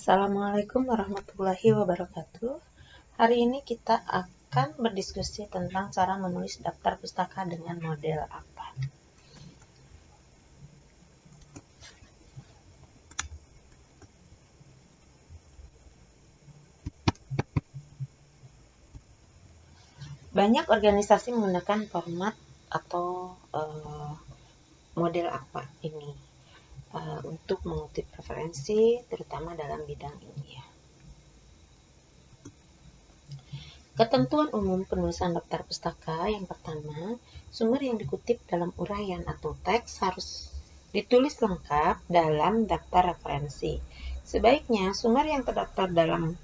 Assalamualaikum warahmatullahi wabarakatuh. Hari ini kita akan berdiskusi tentang cara menulis daftar pustaka dengan model apa. Banyak organisasi menggunakan format atau model apa ini untuk mengutip referensi, terutama dalam bidang ini ya. Ketentuan umum penulisan daftar pustaka yang pertama, sumber yang dikutip dalam uraian atau teks harus ditulis lengkap dalam daftar referensi. Sebaiknya sumber yang terdaftar dalam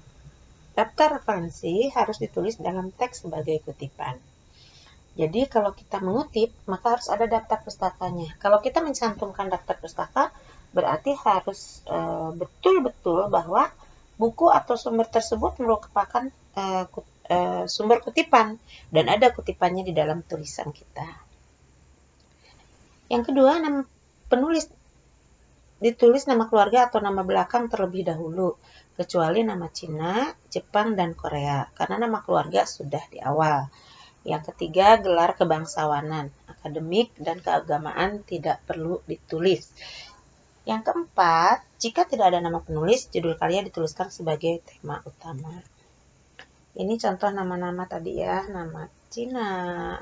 daftar referensi harus ditulis dalam teks sebagai kutipan. Jadi kalau kita mengutip, maka harus ada daftar pustakanya. Kalau kita mencantumkan daftar pustaka, berarti harus betul-betul bahwa buku atau sumber tersebut merupakan sumber kutipan dan ada kutipannya di dalam tulisan kita. Yang kedua, nama penulis ditulis nama keluarga atau nama belakang terlebih dahulu, kecuali nama Cina, Jepang, dan Korea, karena nama keluarga sudah di awal. Yang ketiga, gelar kebangsawanan, akademik, dan keagamaan tidak perlu ditulis. Yang keempat, jika tidak ada nama penulis, judul karya dituliskan sebagai tema utama. Ini contoh nama-nama tadi ya, nama Cina,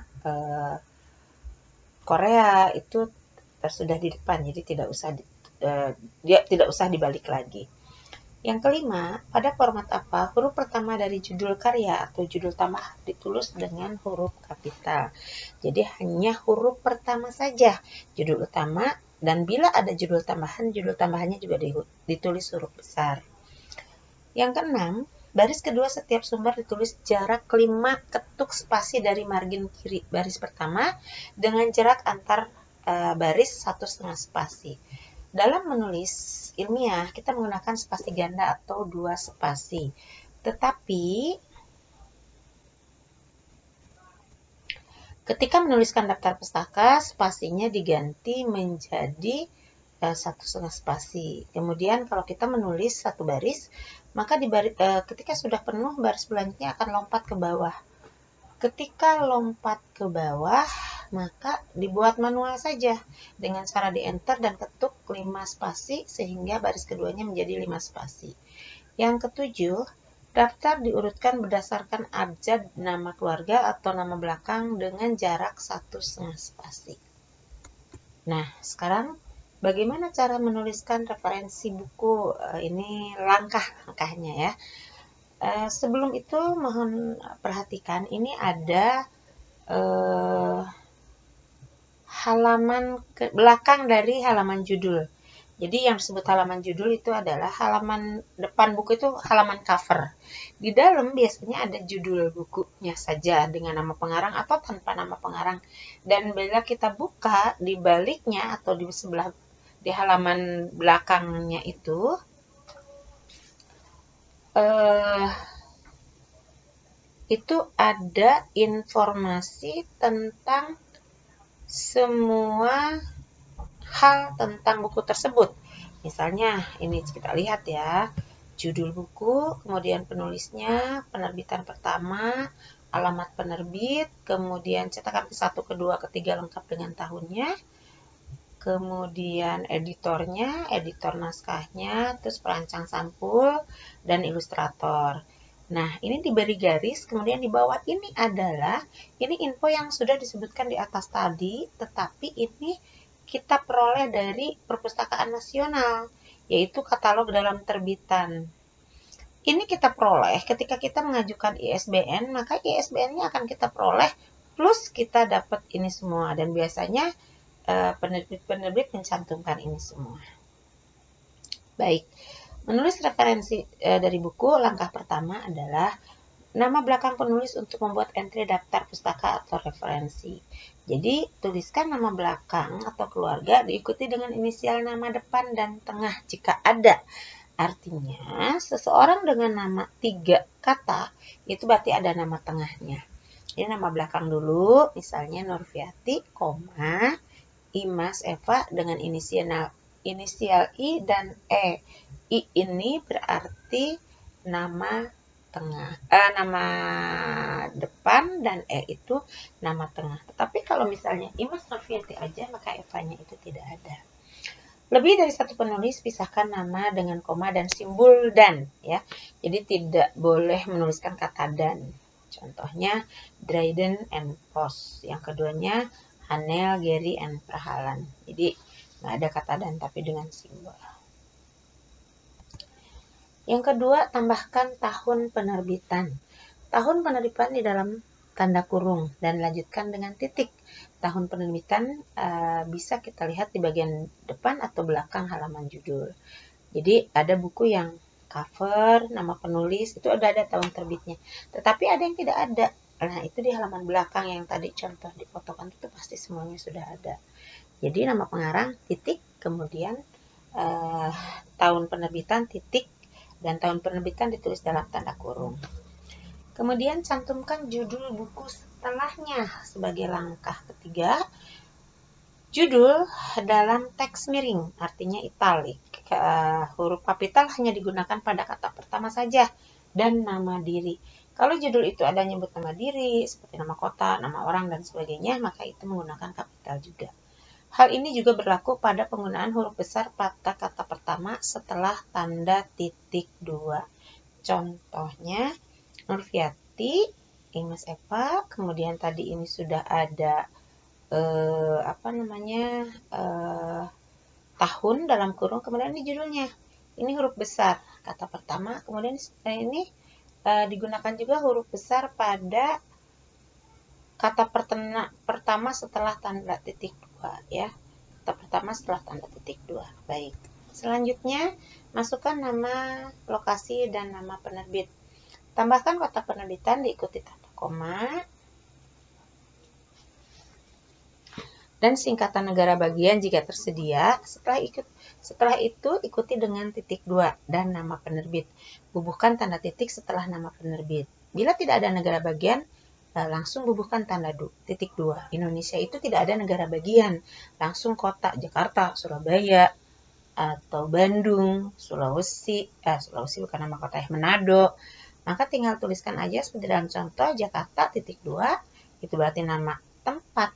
Korea itu sudah di depan, jadi tidak usah dibalik lagi. Yang kelima, pada format apa huruf pertama dari judul karya atau judul tambah ditulis dengan huruf kapital. Jadi hanya huruf pertama saja judul utama, dan bila ada judul tambahannya juga ditulis huruf besar. Yang keenam, baris kedua setiap sumber ditulis jarak 5 ketuk spasi dari margin kiri baris pertama dengan jarak antar baris 1,5 spasi. Dalam menulis ilmiah, kita menggunakan spasi ganda atau 2 spasi. Tetapi, ketika menuliskan daftar pustaka, spasinya diganti menjadi 1,5 spasi. Kemudian kalau kita menulis satu baris, maka ketika sudah penuh, baris selanjutnya akan lompat ke bawah. Ketika lompat ke bawah, maka dibuat manual saja dengan cara di enter dan ketuk 5 spasi sehingga baris keduanya menjadi 5 spasi. Yang ketujuh, daftar diurutkan berdasarkan abjad nama keluarga atau nama belakang dengan jarak 1,5 spasi. Nah, sekarang bagaimana cara menuliskan referensi buku? Ini langkah-langkahnya ya. Sebelum itu mohon perhatikan, ini ada halaman belakang dari halaman judul. Jadi yang disebut halaman judul itu adalah halaman depan buku, itu halaman cover. Di dalam biasanya ada judul bukunya saja dengan nama pengarang atau tanpa nama pengarang. Dan bila kita buka di baliknya atau di halaman belakangnya itu ada informasi tentang semua hal tentang buku tersebut. Misalnya ini kita lihat ya, judul buku, kemudian penulisnya, penerbitan pertama, alamat penerbit, kemudian cetakan ke-1, ke-2, ke-3 lengkap dengan tahunnya, kemudian editornya, editor naskahnya, terus perancang sampul, dan ilustrator. Nah, ini diberi garis, kemudian di bawah ini ini info yang sudah disebutkan di atas tadi, tetapi ini kita peroleh dari Perpustakaan Nasional, yaitu katalog dalam terbitan. Ini kita peroleh ketika kita mengajukan ISBN, maka ISBN-nya akan kita peroleh, plus kita dapat ini semua, dan biasanya penerbit mencantumkan ini semua. Baik. Menulis referensi dari buku, langkah pertama adalah nama belakang penulis untuk membuat entry daftar pustaka atau referensi. Jadi, tuliskan nama belakang atau keluarga diikuti dengan inisial nama depan dan tengah jika ada. Artinya, seseorang dengan nama 3 kata, itu berarti ada nama tengahnya. Ini nama belakang dulu, misalnya Nurfiati, Imas Eva dengan inisial I dan E. I ini berarti nama tengah, nama depan, dan E itu nama tengah. Tetapi kalau misalnya Imas Novianti aja, maka Eva-nya itu tidak ada. Lebih dari satu penulis, pisahkan nama dengan koma dan simbol dan, ya. Jadi tidak boleh menuliskan kata dan. Contohnya Dryden and Post. Yang keduanya Hanel, Gary, and Prahalan. Jadi nggak ada kata dan tapi dengan simbol. Yang kedua, tambahkan tahun penerbitan. Tahun penerbitan di dalam tanda kurung dan lanjutkan dengan titik. Tahun penerbitan bisa kita lihat di bagian depan atau belakang halaman judul. Jadi ada buku yang cover, nama penulis, itu ada tahun terbitnya. Tetapi ada yang tidak ada. Nah, itu di halaman belakang yang tadi contoh difotokan itu pasti semuanya sudah ada. Jadi nama pengarang, titik, kemudian tahun penerbitan, titik, dan tahun penerbitan ditulis dalam tanda kurung. Kemudian cantumkan judul buku setelahnya sebagai langkah ketiga. Judul dalam teks miring, artinya italik. Huruf kapital hanya digunakan pada kata pertama saja dan nama diri. Kalau judul itu ada nyebut nama diri, seperti nama kota, nama orang, dan sebagainya, maka itu menggunakan kapital juga. Hal ini juga berlaku pada penggunaan huruf besar pada kata pertama setelah tanda titik 2. Contohnya, Nurviati, Imas Eva, kemudian tadi ini sudah ada tahun dalam kurung, kemudian ini judulnya. Ini huruf besar, kata pertama, kemudian ini digunakan juga huruf besar pada kata pertama setelah tanda titik 2, ya. Kata pertama setelah tanda titik 2. Baik. Selanjutnya, masukkan nama lokasi dan nama penerbit. Tambahkan kota penerbitan diikuti tanda koma dan singkatan negara bagian jika tersedia. Setelah itu ikuti dengan titik 2 dan nama penerbit. Bubuhkan tanda titik setelah nama penerbit. Bila tidak ada negara bagian, langsung bubuhkan tanda titik 2. Indonesia itu tidak ada negara bagian, langsung kota Jakarta, Surabaya, atau Bandung, Sulawesi bukan nama kota, Manado. Maka tinggal tuliskan aja seperti dalam contoh Jakarta titik 2, itu berarti nama tempat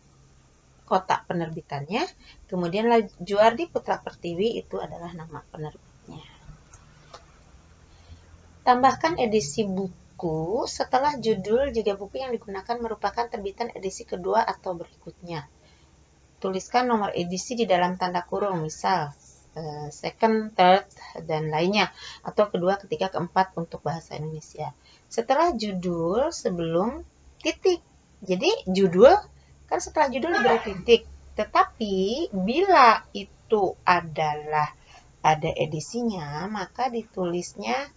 kota penerbitannya. Kemudian Lajuardi Putra Pertiwi itu adalah nama penerbitnya. Tambahkan edisi buku setelah judul jika buku yang digunakan merupakan terbitan edisi kedua atau berikutnya. Tuliskan nomor edisi di dalam tanda kurung, misal second, third, dan lainnya, atau kedua, ketiga, keempat untuk bahasa Indonesia. Setelah judul sebelum titik. Jadi judul kan setelah judul diberi titik. Tetapi bila itu adalah ada edisinya, maka ditulisnya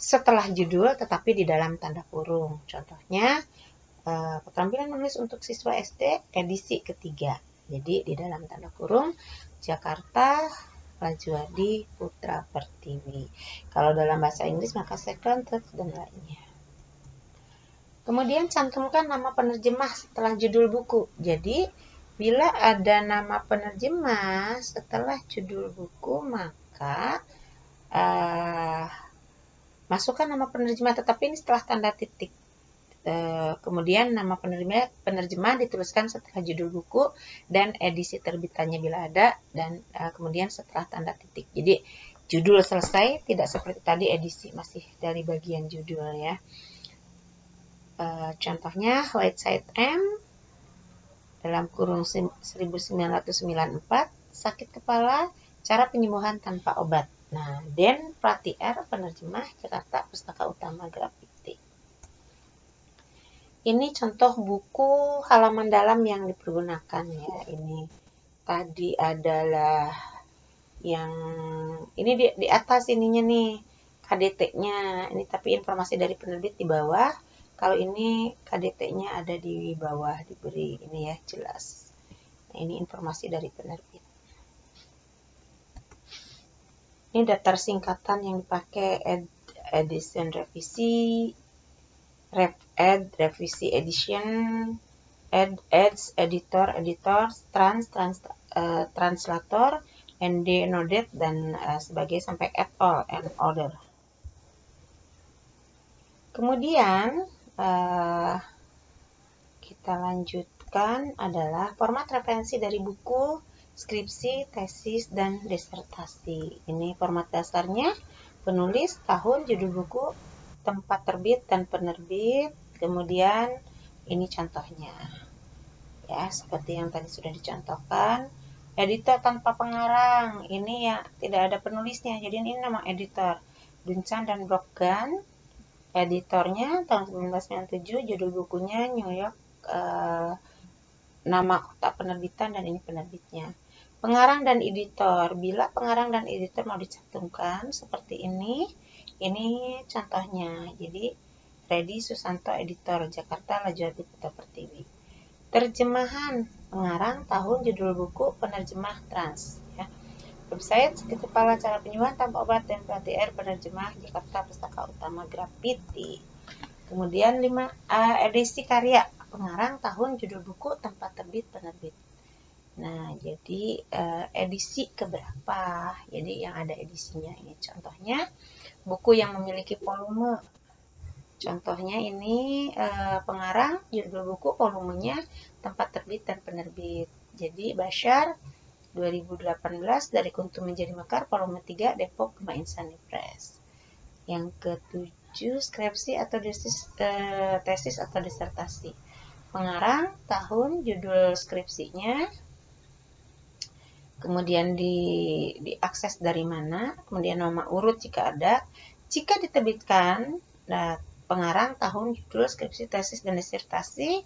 setelah judul tetapi di dalam tanda kurung. Contohnya keterampilan menulis untuk siswa SD edisi ketiga. Jadi di dalam tanda kurung Jakarta Lajuardi Putra Pertiwi. Kalau dalam bahasa Inggris maka second, third, dan lainnya. Kemudian cantumkan nama penerjemah setelah judul buku. Jadi bila ada nama penerjemah setelah judul buku, maka masukkan nama penerjemah, tetapi ini setelah tanda titik. Kemudian nama penerjemah dituliskan setelah judul buku dan edisi terbitannya bila ada, dan kemudian setelah tanda titik. Jadi judul selesai, tidak seperti tadi edisi masih dari bagian judul, ya. Contohnya Whiteside M dalam kurung 1994, sakit kepala, cara penyembuhan tanpa obat. Nah, Den Prati R, penerjemah, Jakarta, Pustaka Utama Grafiti. Ini contoh buku halaman dalam yang dipergunakan, ya. Ini tadi adalah yang ini di atas ininya nih KDT-nya. Ini tapi informasi dari penerbit di bawah. Kalau ini KDT-nya ada di bawah, diberi ini, ya, jelas. Nah, ini informasi dari penerbit. Ini daftar singkatan yang dipakai: edition revisi, revisi edition, ads, editor, translator, ND noted dan sebagai sampai at all and order. Kemudian kita lanjutkan adalah format referensi dari buku, skripsi, tesis, dan disertasi. Ini format dasarnya, penulis, tahun, judul buku, tempat terbit dan penerbit. Kemudian ini contohnya. Ya, seperti yang tadi sudah dicontohkan. Editor tanpa pengarang, ini ya tidak ada penulisnya, jadi ini nama editor. Duncan dan Broggan, editornya tahun 1997, judul bukunya New York, nama kota penerbitan, dan ini penerbitnya. Pengarang dan editor, bila pengarang dan editor mau dicantumkan seperti ini contohnya. Jadi Freddy Susanto, editor, Jakarta, Lajuarti Kota Pertiwi. Terjemahan, pengarang, tahun, judul buku, penerjemah, trans. Ya. Website, kepala cara penyembuhan tanpa obat dan pelatih air, penerjemah, Jakarta, Pustaka Utama Graffiti. Kemudian 5, edisi karya, pengarang, tahun, judul buku, tempat terbit, penerbit. Nah, jadi edisi keberapa? Jadi yang ada edisinya ini contohnya buku yang memiliki volume. Contohnya ini pengarang, judul buku, volumenya, tempat terbit dan penerbit. Jadi Bashar 2018 dari Kuntum Menjadi Mekar, volume 3, Depok, Gema Insani Press. Yang ke-7 skripsi atau tesis atau disertasi. Pengarang, tahun, judul skripsinya, kemudian diakses dari mana, kemudian nama urut jika ada. Jika diterbitkan, pengarang, tahun, judul, skripsi, tesis, dan disertasi,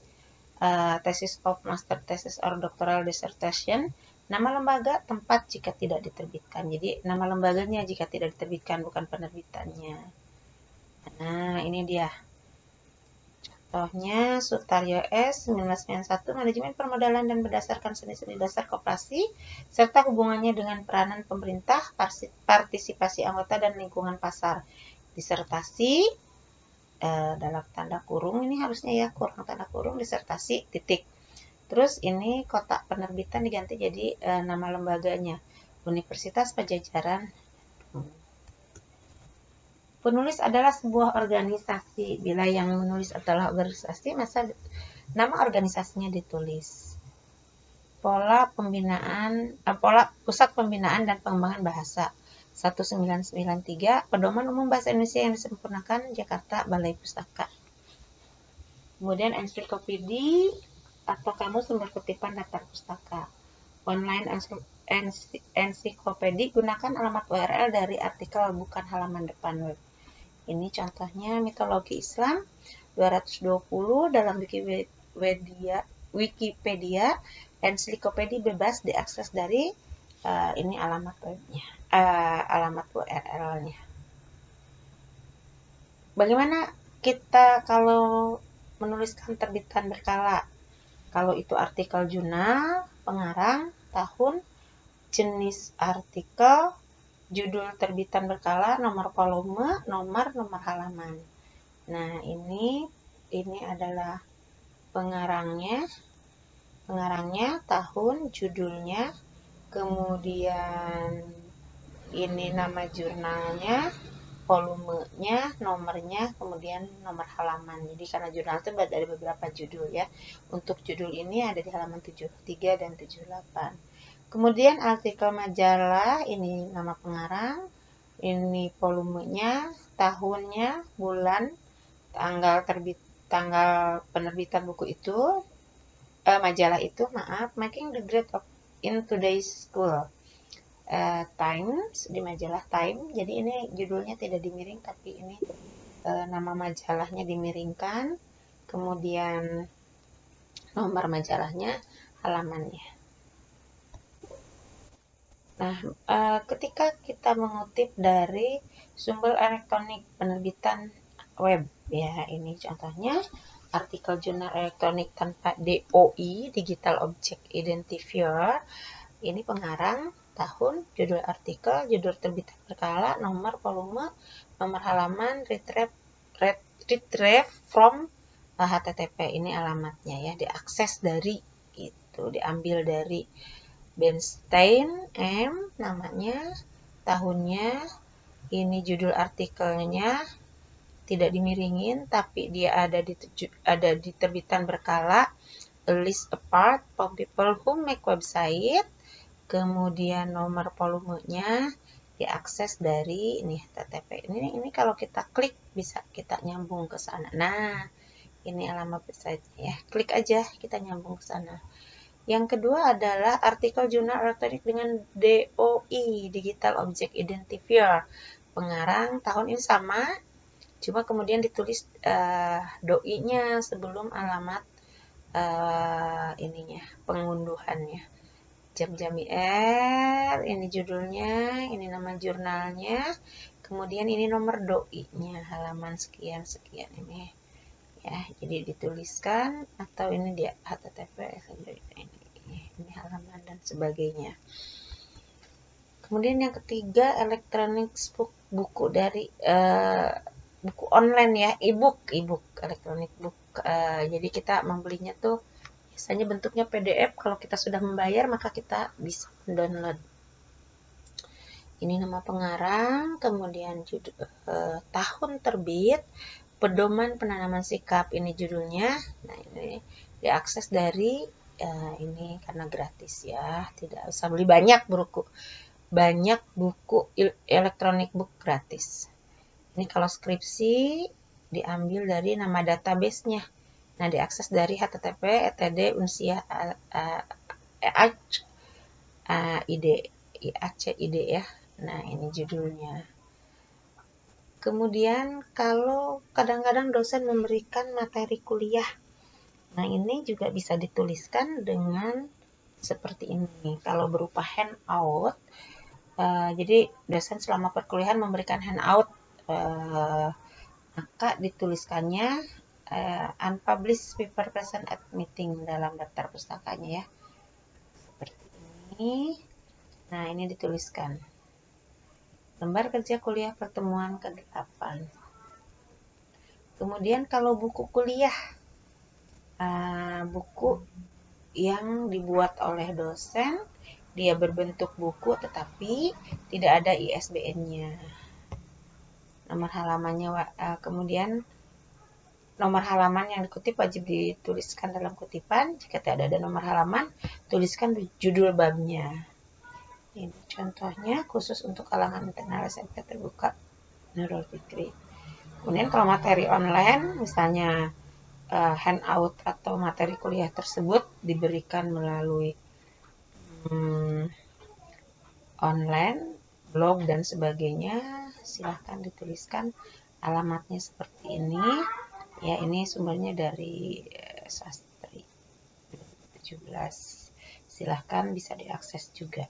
tesis of master thesis or doctoral dissertation, nama lembaga, tempat jika tidak diterbitkan. Jadi nama lembaganya jika tidak diterbitkan, bukan penerbitannya. Nah, ini dia. Contohnya Sutaryo S. 1991, manajemen permodalan dan berdasarkan seni-seni dasar koperasi, serta hubungannya dengan peranan pemerintah, partisipasi anggota, dan lingkungan pasar. Disertasi, dalam tanda kurung, ini harusnya ya, kurang tanda kurung, disertasi, titik. Terus ini kotak penerbitan diganti jadi nama lembaganya, Universitas Pajajaran. Penulis adalah sebuah organisasi. Bila yang menulis adalah organisasi, maka nama organisasinya ditulis. Pola Pusat Pembinaan dan Pengembangan Bahasa 1993, Pedoman Umum Bahasa Indonesia yang disempurnakan, Jakarta, Balai Pustaka. Kemudian ensiklopedia atau kamus sumber kutipan daftar pustaka. Online ensiklopedia, gunakan alamat URL dari artikel, bukan halaman depan web. Ini contohnya mitologi Islam 220 dalam Wikipedia, ensiklopedia bebas diakses dari ini alamat webnya, alamat URL-nya. Bagaimana kita kalau menuliskan terbitan berkala? Kalau itu artikel jurnal, pengarang, tahun, jenis artikel, judul terbitan berkala, nomor volume, nomor halaman. Nah, ini adalah pengarangnya, tahun, judulnya, kemudian ini nama jurnalnya, volumenya, nomornya, kemudian nomor halaman. Jadi karena jurnal itu dari beberapa judul ya. Untuk judul ini ada di halaman 73 dan 78. Kemudian artikel majalah, ini nama pengarang, ini volumenya, tahunnya, bulan, tanggal penerbitan buku itu, majalah itu, Making the Grade in Today's School. Times, di majalah Time. Jadi ini judulnya tidak dimiring, tapi ini nama majalahnya dimiringkan. Kemudian nomor majalahnya, halamannya. Nah, ketika kita mengutip dari sumber elektronik penerbitan web, ya ini contohnya artikel jurnal elektronik tanpa DOI, Digital Object Identifier. Ini pengarang, tahun, judul artikel, judul terbitan berkala, nomor volume, nomor halaman, retrieve from HTTP. Ini alamatnya ya, diakses dari itu, diambil dari Bernstein M namanya, tahunnya, ini judul artikelnya, tidak dimiringin tapi dia ada di terbitan berkala, a list apart from people who make website, kemudian nomor volumenya diakses dari ini HTTP. Ini kalau kita klik bisa kita nyambung ke sana. Nah, ini alamat website ya. Klik aja kita nyambung ke sana. Yang kedua adalah artikel jurnal elektronik dengan DOI, Digital Object Identifier. Pengarang tahun ini sama, cuma kemudian ditulis DOI-nya sebelum alamat ininya, pengunduhannya. Jam-jam IR, ini judulnya, ini nama jurnalnya, kemudian ini nomor DOI-nya, halaman sekian-sekian ini. Ya, jadi dituliskan atau ini dia HTTP ini halaman dan sebagainya. Kemudian yang ketiga, electronic book, buku dari buku online ya, e-book electronic book. Jadi kita membelinya tuh biasanya bentuknya PDF. Kalau kita sudah membayar maka kita bisa download. Ini nama pengarang, kemudian judul, tahun terbit, pedoman penanaman sikap, ini judulnya. Nah, ini diakses dari ini karena gratis ya, tidak usah beli banyak buku elektronik book gratis. Ini kalau skripsi diambil dari nama database-nya. Nah, diakses dari http etd unsia IACID ya. Nah, ini judulnya. Kemudian kalau kadang-kadang dosen memberikan materi kuliah, nah ini juga bisa dituliskan dengan seperti ini. Kalau berupa handout, jadi dosen selama perkuliahan memberikan handout, maka dituliskannya unpublished paper present at meeting dalam daftar pustakanya ya. Seperti ini. Nah, ini dituliskan. Lembar kerja kuliah pertemuan ke-8. Kemudian kalau buku kuliah, buku yang dibuat oleh dosen, dia berbentuk buku tetapi tidak ada ISBN-nya. Nomor halamannya, kemudian nomor halaman yang dikutip wajib dituliskan dalam kutipan. Jika tidak ada nomor halaman, tuliskan judul babnya. Ini contohnya khusus untuk kalangan internal SMP terbuka Nurul Fikri. Kemudian kalau materi online, misalnya handout atau materi kuliah tersebut diberikan melalui online, blog dan sebagainya, silahkan dituliskan alamatnya seperti ini. Ya, ini sumbernya dari Sastri 2017. Silahkan bisa diakses juga.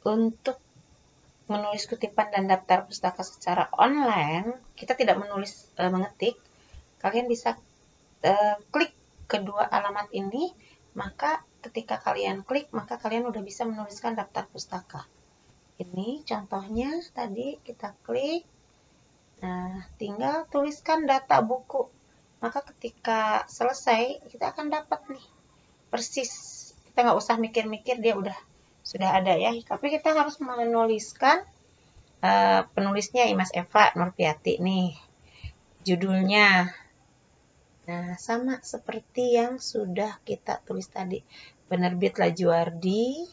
Untuk menulis kutipan dan daftar pustaka secara online, kita tidak menulis mengetik. Kalian bisa klik kedua alamat ini, maka ketika kalian klik, maka kalian udah bisa menuliskan daftar pustaka. Ini contohnya tadi kita klik. Nah, tinggal tuliskan data buku. Maka ketika selesai, kita akan dapat nih persis. Kita nggak usah mikir-mikir, dia sudah ada ya, tapi kita harus menuliskan penulisnya Imas Eva Nurfiati nih, judulnya. Nah, sama seperti yang sudah kita tulis tadi, penerbit Lajuardi.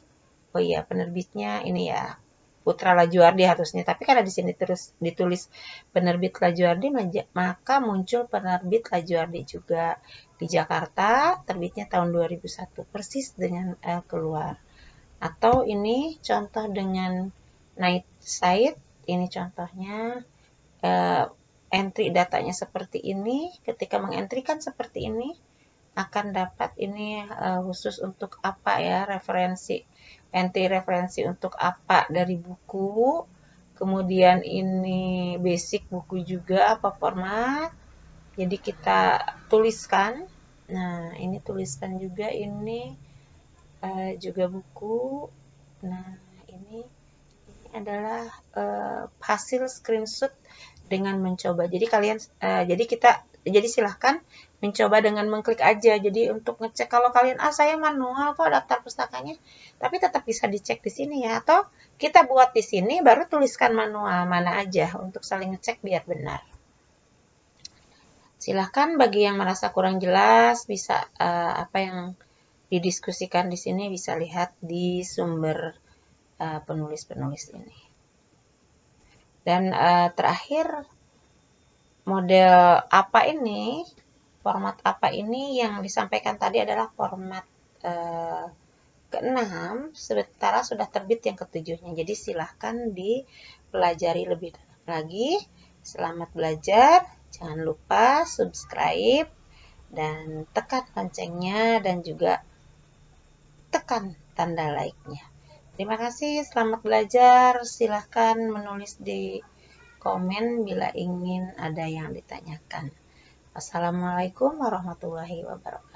Oh iya, penerbitnya ini ya Putra Lajuardi harusnya, tapi karena di sini terus ditulis penerbit Lajuardi, maka muncul penerbit Lajuardi juga di Jakarta, terbitnya tahun 2001, persis dengan keluar. Atau ini contoh dengan night site, ini contohnya entry datanya seperti ini. Ketika mengentrikan seperti ini akan dapat ini khusus untuk apa ya, referensi, entry referensi untuk apa dari buku. Kemudian ini basic buku juga, apa format. Jadi kita tuliskan. Nah, ini tuliskan juga ini juga buku. Nah, ini adalah hasil screenshot dengan mencoba. Jadi kalian, jadi silahkan mencoba dengan mengklik aja. Jadi untuk ngecek kalau kalian saya manual kok daftar pustakanya, tapi tetap bisa dicek di sini ya. Atau kita buat di sini baru tuliskan manual mana aja untuk saling ngecek biar benar. Silahkan bagi yang merasa kurang jelas bisa apa yang didiskusikan di sini bisa lihat di sumber penulis-penulis ini. Dan terakhir, model apa ini, format apa ini yang disampaikan tadi adalah format ke-6, sementara sudah terbit yang ke-7-nya. Jadi silahkan dipelajari lebih dalam lagi. Selamat belajar, jangan lupa subscribe dan tekan loncengnya dan juga tekan tanda like-nya. Terima kasih, selamat belajar. Silahkan menulis di komen bila ingin ada yang ditanyakan. Assalamualaikum warahmatullahi wabarakatuh.